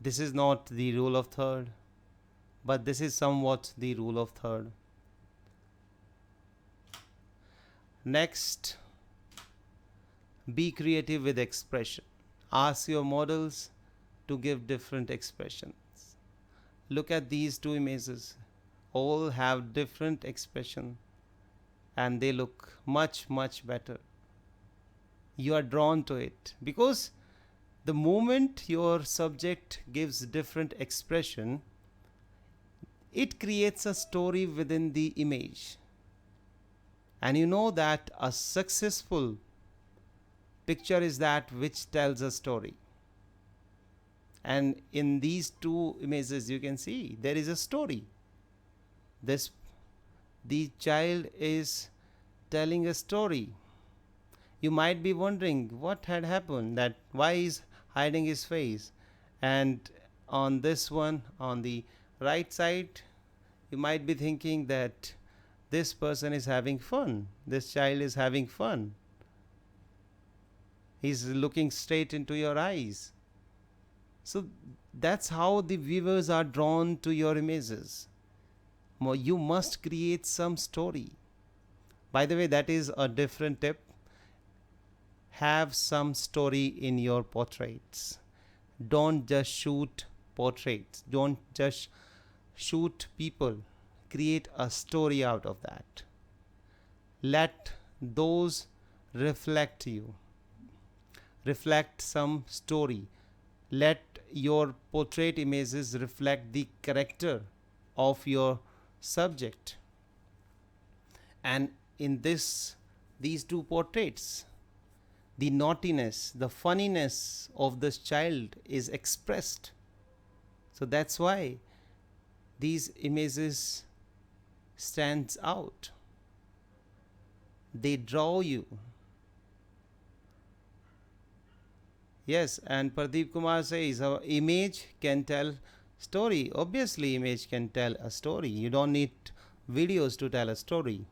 Speaker 1: this is not the rule of third, but this is somewhat the rule of third. Next, be creative with expression. Ask your models to give different expressions. Look at these 2 images, all have different expression and they look much better. You are drawn to it because the moment your subject gives different expression, it creates a story within the image. And you know that a successful picture is that which tells a story. And in these 2 images, you can see there is a story. The child is telling a story. You might be wondering what had happened, that why is hiding his face. And on this one, on the right side, you might be thinking that this person is having fun. This child is having fun. He's looking straight into your eyes. So that's how the viewers are drawn to your images. You must create some story. By the way, that is a different tip. Have some story in your portraits. Don't just shoot portraits. Don't just shoot people. Create a story out of that. Let those reflect you. Reflect some story. Let your portrait images reflect the character of your subject. And in these 2 portraits, the naughtiness, the funniness of this child is expressed. So that's why these images stands out. They draw you. Yes, and Pradeep Kumar says our image can tell story. Obviously, image can tell a story. You don't need videos to tell a story.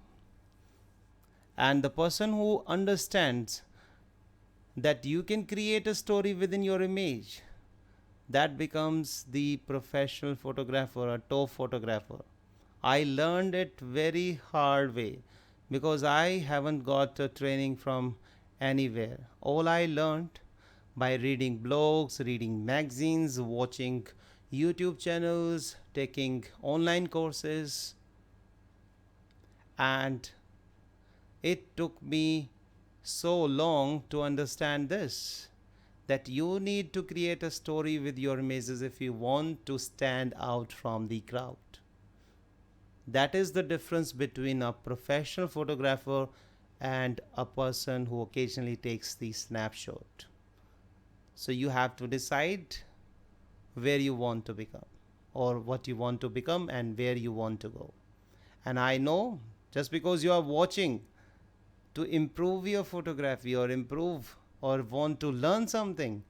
Speaker 1: And the person who understands that you can create a story within your image, that becomes the professional photographer, a top photographer. I learned it very hard way because I haven't got a training from anywhere. All I learned by reading blogs, reading magazines, watching YouTube channels, taking online courses, and it took me so long to understand this, that you need to create a story with your images if you want to stand out from the crowd. That is the difference between a professional photographer and a person who occasionally takes the snapshot. So you have to decide where you want to become, or what you want to become and where you want to go. And I know, just because you are watching to improve your photography or improve or want to learn something,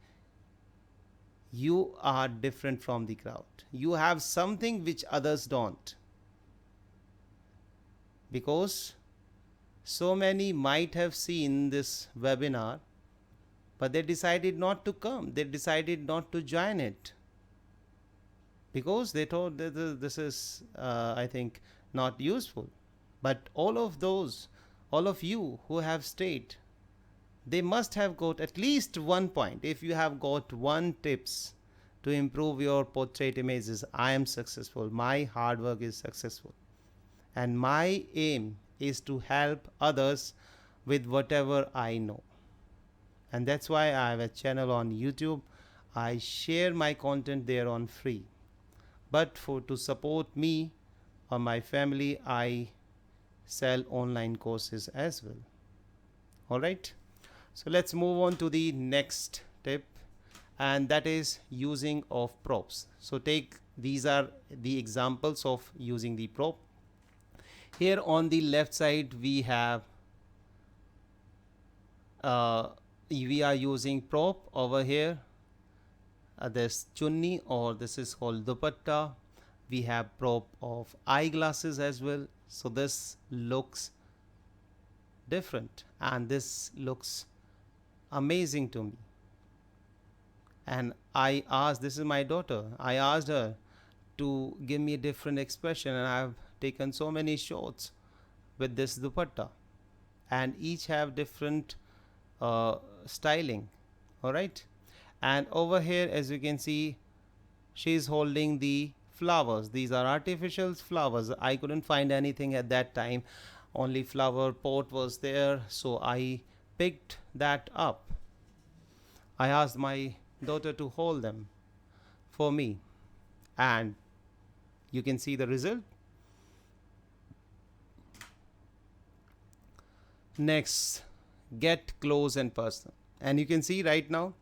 Speaker 1: you are different from the crowd. You have something which others don't. Because so many might have seen this webinar, but they decided not to come. They decided not to join it because they thought that this is, I think, not useful. But all of you who have stayed, they must have got at least one point. If you have got one tips to improve your portrait images, I am successful. My hard work is successful. And my aim is to help others with whatever I know. And that's why I have a channel on YouTube. I share my content there on free. But to support me or my family, I sell online courses as well. Alright. So let's move on to the next tip, and that is using of props. So these are the examples of using the prop. Here on the left side we have we are using prop over here. This chunni, or this is called dupatta. We have prop of eyeglasses as well. So this looks different and this looks amazing to me. And I asked, this is my daughter, I asked her to give me a different expression, and I have taken so many shots with this dupatta, and each have different styling. Alright, and over here, as you can see, she is holding the flowers. These are artificial flowers. I couldn't find anything at that time, only flower pot was there, so I picked that up. I asked my daughter to hold them for me, and you can see the result. Next, get close and personal. And you can see right now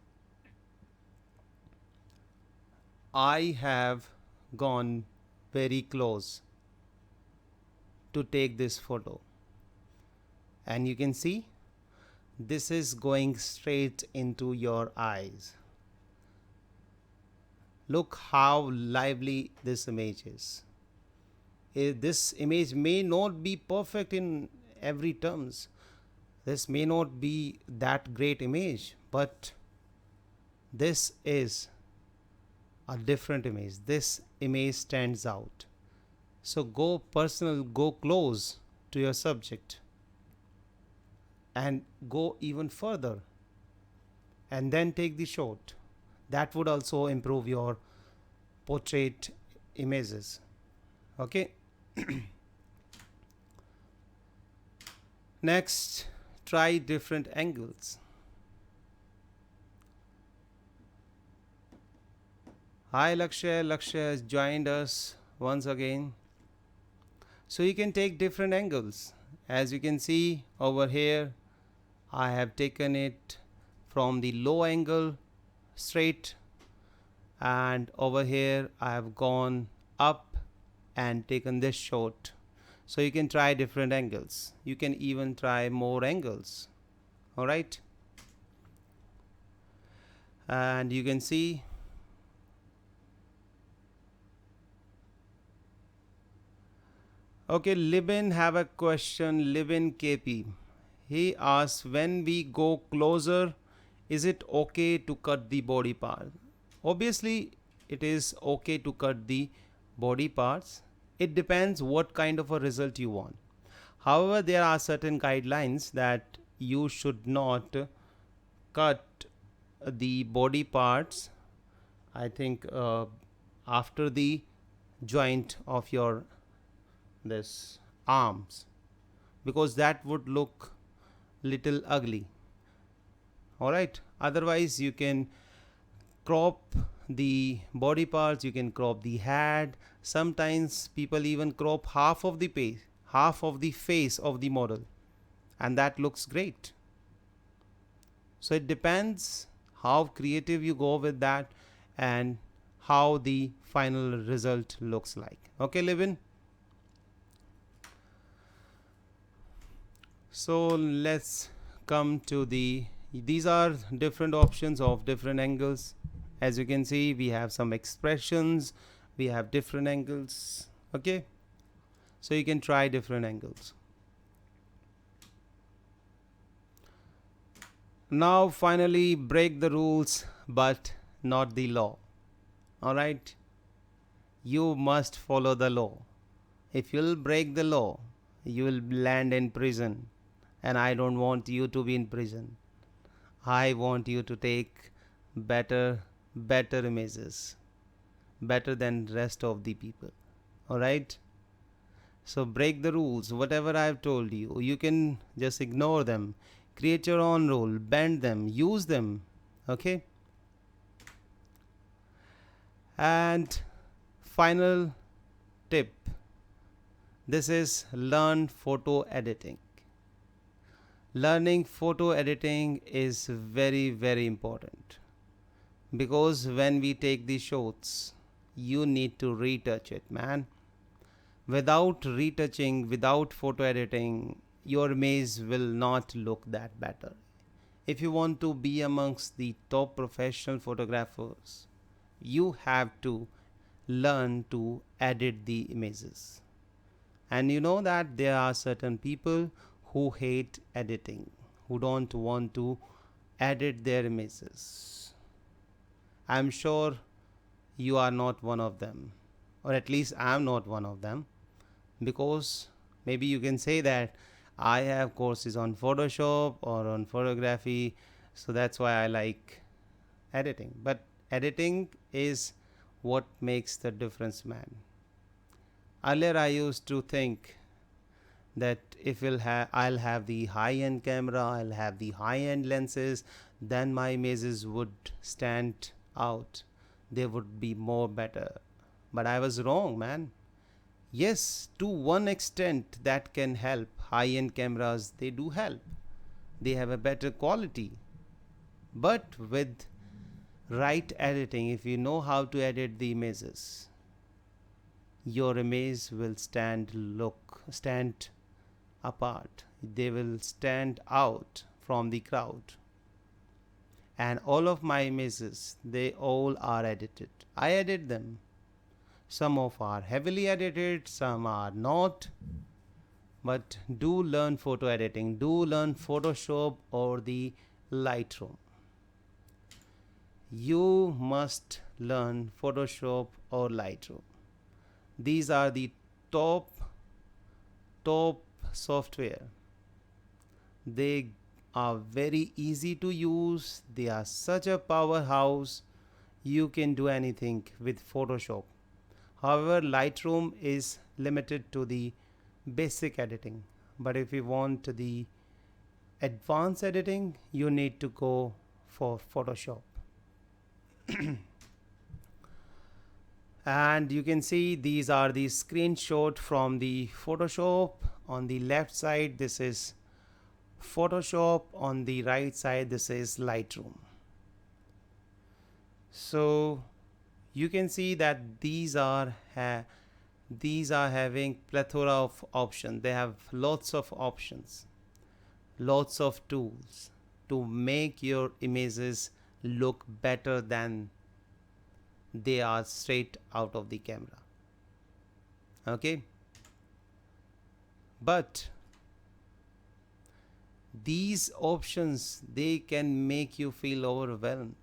Speaker 1: I have gone very close to take this photo, and you can see this is going straight into your eyes. Look how lively this image is. This image may not be perfect in every terms. This may not be that great image, but this is a different image. This image stands out. So go personal, go close to your subject, and go even further, and then take the shot. That would also improve your portrait images. Okay. Next, try different angles. Hi Lakshya, Lakshya has joined us once again. So you can take different angles. As you can see over here, I have taken it from the low angle straight, and over here I have gone up and taken this shot. So you can try different angles, you can even try more angles. Alright, and you can see okay, Libin have a question. Libin KP, he asks, when we go closer, is it okay to cut the body part? Obviously it is okay to cut the body parts. It depends what kind of a result you want. However, there are certain guidelines that you should not cut the body parts, I think, after the joint of your this arms, because that would look little ugly. All right, otherwise you can crop the body parts, you can crop the head. Sometimes people even crop half of the face of the model, and that looks great. So it depends how creative you go with that and how the final result looks like. Okay, Levin. So let's come to these are different options of different angles. As you can see, we have some expressions, we have different angles. Okay, so you can try different angles. Now finally, break the rules but not the law. All right, you must follow the law. If you'll break the law, you will land in prison, and I don't want you to be in prison. I want you to take better images, better than rest of the people. All right, so break the rules. Whatever I've told you, you can just ignore them, create your own rule, bend them, use them. Okay, and final tip, this is learn photo editing. Learning photo editing is very important, because when we take the shots, you need to retouch it, man. Without retouching, without photo editing, your image will not look that better. If you want to be amongst the top professional photographers, you have to learn to edit the images. And you know that there are certain people who hate editing, who don't want to edit their images. I'm sure you are not one of them, or at least I'm not one of them, because maybe you can say that I have courses on Photoshop or on photography, so that's why I like editing. But editing is what makes the difference, man. Earlier I used to think that if I'll have the high-end camera, I'll have the high-end lenses, then my images would stand out, they would be more better. But I was wrong, man. Yes, to one extent that can help. High-end cameras, they do help, they have a better quality. But with right editing, if you know how to edit the images, your image will stand apart, they will stand out from the crowd. And all of my images, they all are edited. I edit them. Some of are heavily edited, some are not. But do learn photo editing, do learn Photoshop or the Lightroom. You must learn Photoshop or Lightroom. These are the top software. They are very easy to use, they are such a powerhouse. You can do anything with Photoshop. However, Lightroom is limited to the basic editing, but if you want the advanced editing, you need to go for Photoshop. And you can see these are the screenshot from the Photoshop. On the left side, this is Photoshop. On the right side, this is Lightroom. So you can see that these are having plethora of options. They have lots of options, lots of tools to make your images look better than they are straight out of the camera. Okay, but these options, they can make you feel overwhelmed.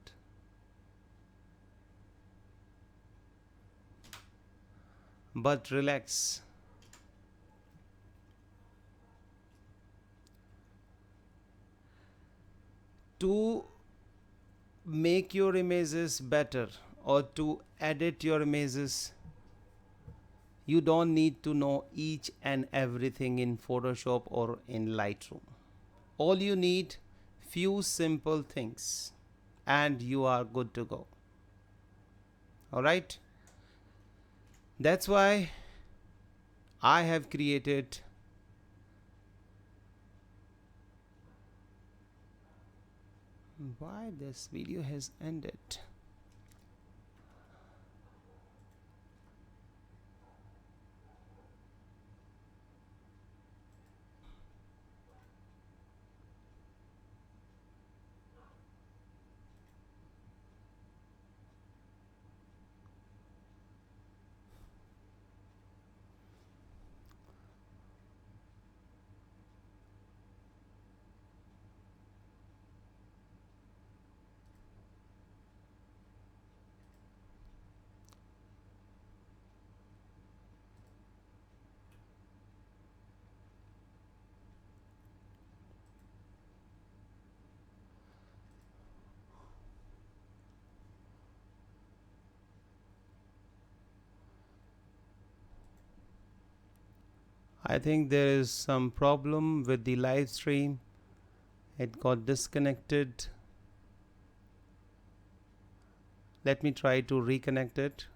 Speaker 1: But relax. To make your images better or to edit your images, you don't need to know each and everything in Photoshop or in Lightroom. All you need, few simple things, and you are good to go. All right, that's why I have created why this video has ended. I think there is some problem with the live stream. It got disconnected. Let me try to reconnect it.